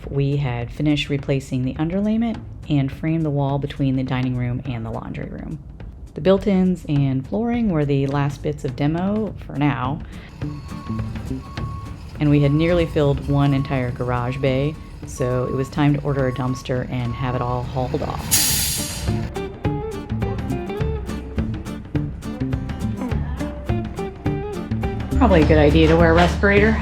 roof, we had finished replacing the underlayment and framed the wall between the dining room and the laundry room. The built-ins and flooring were the last bits of demo for now, and we had nearly filled one entire garage bay, so it was time to order a dumpster and have it all hauled off. Probably a good idea to wear a respirator.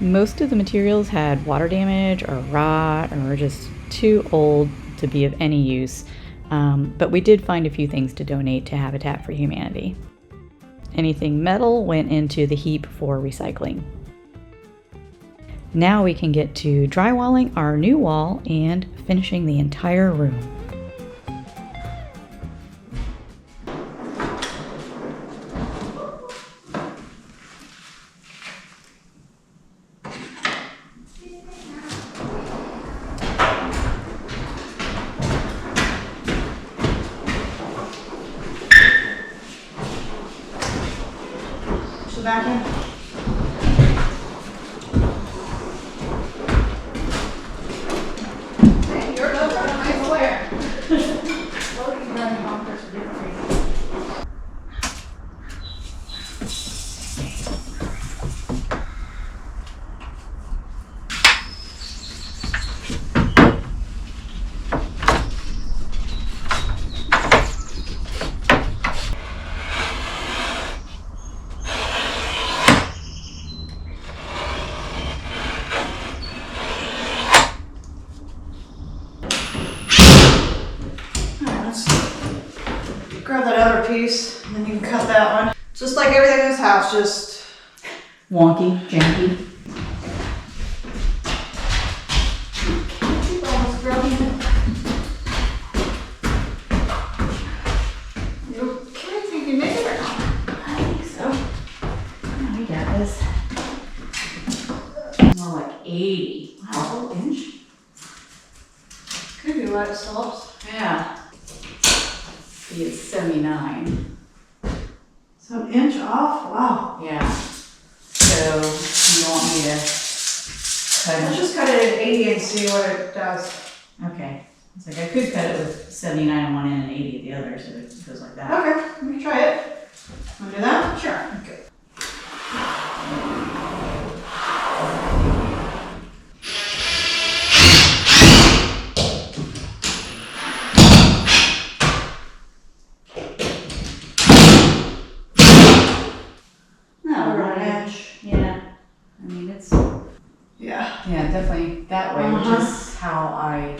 Most of the materials had water damage or rot or were just too old to be of any use, but we did find a few things to donate to Habitat for Humanity. Anything metal went into the heap for recycling. Now we can get to drywalling our new wall and finishing the entire room. Back in. Hey, you're no better than I swear. Loading running bumpers for different reasons. Grab that other piece, and then you can cut that one. Just like everything in this house, just Wonky, janky. keep almost grubbing. You okay? Think you made it or not? I think so. Yeah, we got this. More like 80. Wow, a whole inch? Could be wet slopes. Yeah. See, it's 79. So an inch off? Wow. Yeah. So you want me to cut Let's it? just cut it at 80 and see what it does. Okay. It's like I could cut it with 79 on one end and 80 at the other, so it goes like that. Okay, let me try it. Want to do that? Sure. Okay. No, Over an right. inch. Yeah. I mean, it's, Yeah. yeah, definitely that way, which is how I,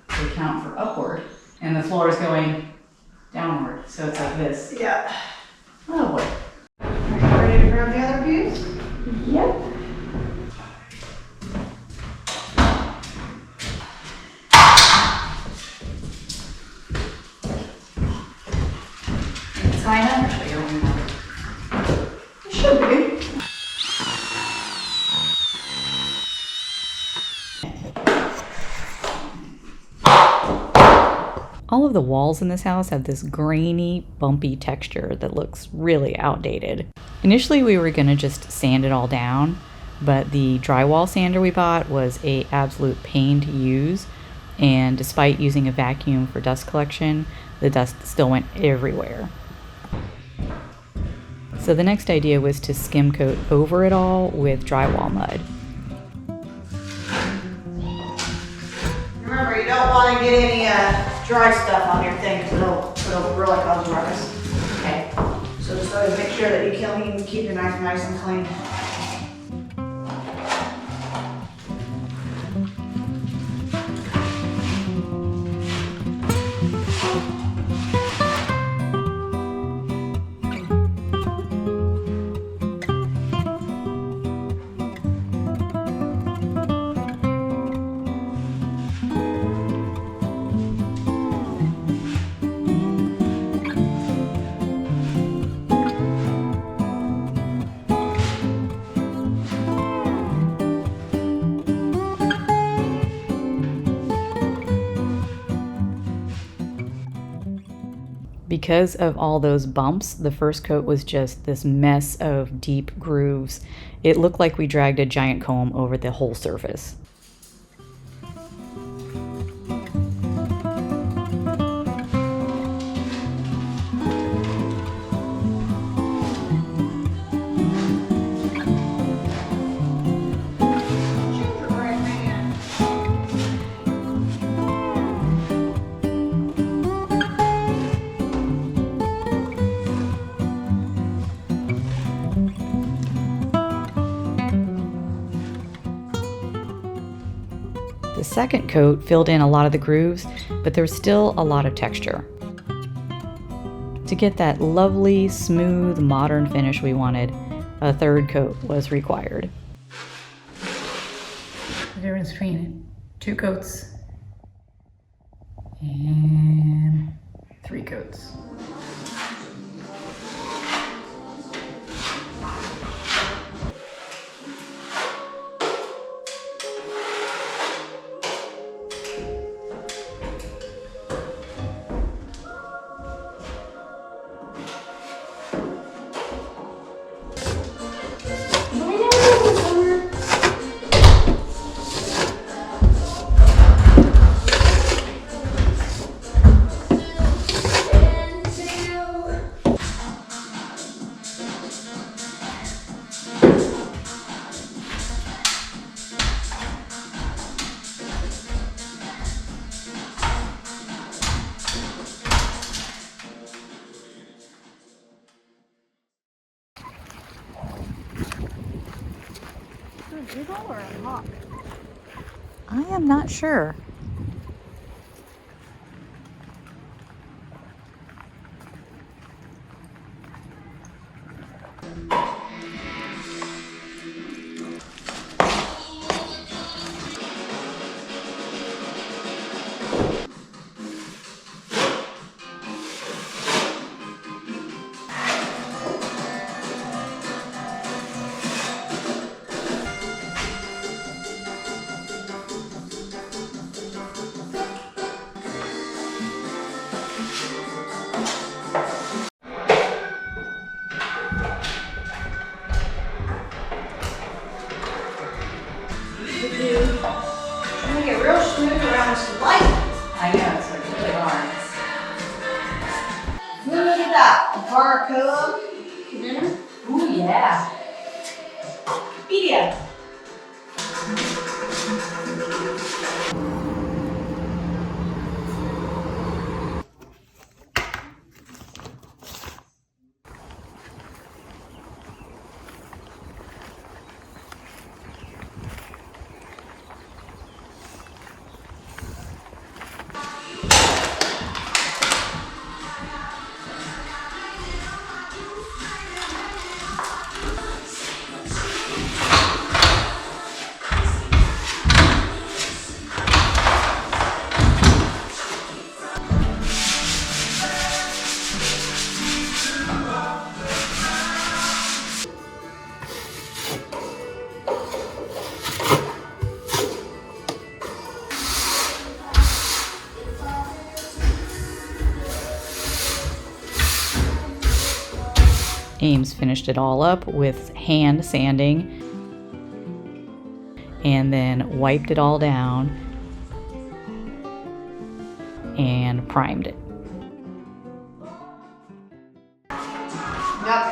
to account for upward. And the floor is going downward, so it's like this. Yeah. Oh boy. Are you ready to grab the other piece? Yep. It's high enough, or should I go more? It should be. All of the walls in this house have this grainy, bumpy texture that looks really outdated. Initially, we were gonna just sand it all down, but the drywall sander we bought was an absolute pain to use, and despite using a vacuum for dust collection, the dust still went everywhere. So the next idea was to skim coat over it all with drywall mud. Remember, you don't want to get any dry stuff on your thing because it'll really cause ruckus. Okay. So just always make sure that you can keep your knife nice and clean. Because of all those bumps, the first coat was just this mess of deep grooves. It looked like we dragged a giant comb over the whole surface. The second coat filled in a lot of the grooves, but there was still a lot of texture. To get that lovely, smooth, modern finish we wanted, a third coat was required. The difference between 2 coats and 3 coats. Eagle or a hawk? I am not sure. Make it real smooth around this light. I know, it's like really hard. Look at that. Bar code. Dinner. Ooh, yeah. Media. Ames finished it all up with hand sanding and then wiped it all down. and primed it. Yep,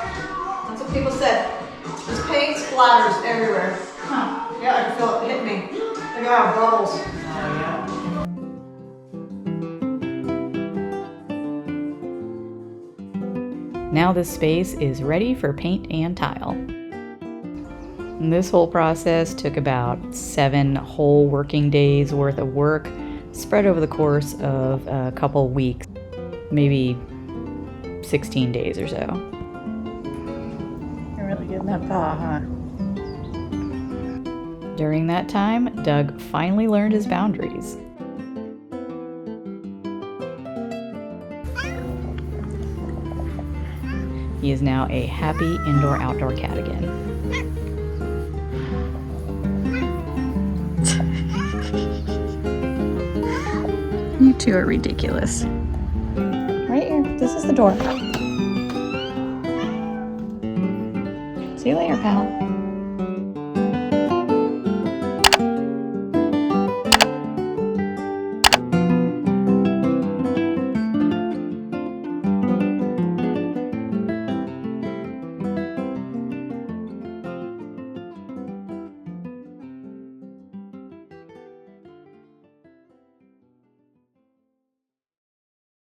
that's what people said. This paint splatters everywhere. Huh. Yeah, I can feel it hit me. Look at how bubbles. Oh, yeah. Now this space is ready for paint and tile. And this whole process took about 7 whole working days worth of work, spread over the course of a couple weeks, maybe 16 days or so. You're really getting that thaw, huh? During that time, Doug finally learned his boundaries. He is now a happy indoor-outdoor cat again. You two are ridiculous. Right here. This is the door. See you later, pal.